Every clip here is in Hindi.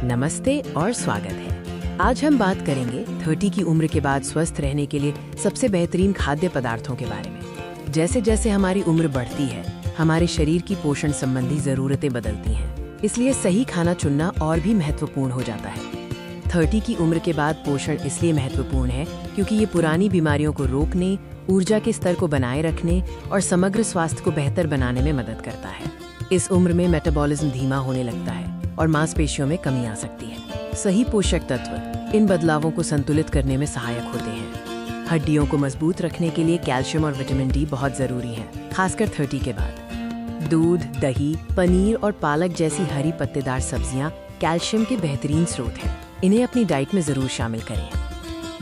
नमस्ते और स्वागत है। आज हम बात करेंगे 30 की उम्र के बाद स्वस्थ रहने के लिए सबसे बेहतरीन खाद्य पदार्थों के बारे में। जैसे जैसे हमारी उम्र बढ़ती है, हमारे शरीर की पोषण संबंधी जरूरतें बदलती हैं, इसलिए सही खाना चुनना और भी महत्वपूर्ण हो जाता है। 30 की उम्र के बाद पोषण इसलिए महत्वपूर्ण है क्योंकि ये पुरानी बीमारियों को रोकने, ऊर्जा के स्तर को बनाए रखने और समग्र स्वास्थ्य को बेहतर बनाने में मदद करता है। इस उम्र में मेटाबॉलिज्म धीमा होने लगता है और मांसपेशियों में कमी आ सकती है। सही पोषक तत्व इन बदलावों को संतुलित करने में सहायक होते हैं। हड्डियों को मजबूत रखने के लिए कैल्शियम और विटामिन डी बहुत जरूरी है, खासकर 30 के बाद। दूध, दही, पनीर और पालक जैसी हरी पत्तेदार सब्जियां कैल्शियम के बेहतरीन स्रोत हैं। इन्हें अपनी डाइट में जरूर शामिल करें।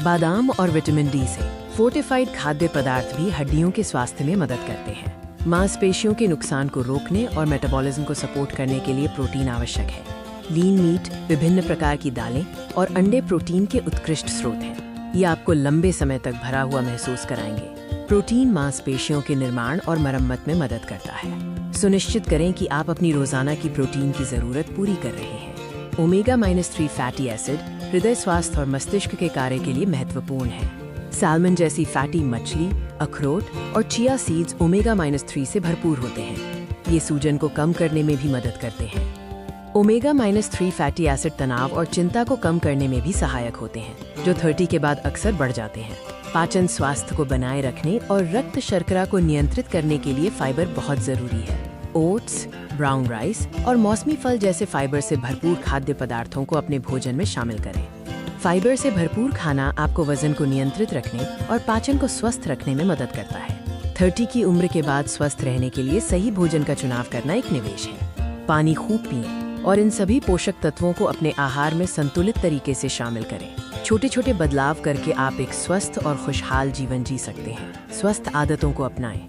बादाम और विटामिन डी से फोर्टिफाइड खाद्य पदार्थ भी हड्डियों के स्वास्थ्य में मदद करते हैं। मांसपेशियों के नुकसान को रोकने और मेटाबॉलिज्म को सपोर्ट करने के लिए प्रोटीन आवश्यक है। लीन मीट, विभिन्न प्रकार की दालें और अंडे प्रोटीन के उत्कृष्ट स्रोत हैं। ये आपको लंबे समय तक भरा हुआ महसूस कराएंगे। प्रोटीन मांसपेशियों के निर्माण और मरम्मत में मदद करता है। सुनिश्चित करें कि आप अपनी रोजाना की प्रोटीन की जरूरत पूरी कर रहे हैं। ओमेगा-3 फैटी एसिड हृदय स्वास्थ्य और मस्तिष्क के कार्य के लिए महत्वपूर्ण है। सैल्मन जैसी फैटी मछली, अखरोट और चिया सीड्स ओमेगा-3 से भरपूर होते हैं। ये सूजन को कम करने में भी मदद करते हैं। ओमेगा-3 फैटी एसिड तनाव और चिंता को कम करने में भी सहायक होते हैं, जो 30 के बाद अक्सर बढ़ जाते हैं। पाचन स्वास्थ्य को बनाए रखने और रक्त शर्करा को नियंत्रित करने के लिए फाइबर बहुत जरूरी है। ओट्स, ब्राउन राइस और मौसमी फल जैसे फाइबर से भरपूर खाद्य पदार्थों को अपने भोजन में शामिल करें। फाइबर से भरपूर खाना आपको वजन को नियंत्रित रखने और पाचन को स्वस्थ रखने में मदद करता है। 30 की उम्र के बाद स्वस्थ रहने के लिए सही भोजन का चुनाव करना एक निवेश है। पानी खूब पिएं और इन सभी पोषक तत्वों को अपने आहार में संतुलित तरीके से शामिल करें। छोटे छोटे बदलाव करके आप एक स्वस्थ और खुशहाल जीवन जी सकते हैं। स्वस्थ आदतों को अपनाएं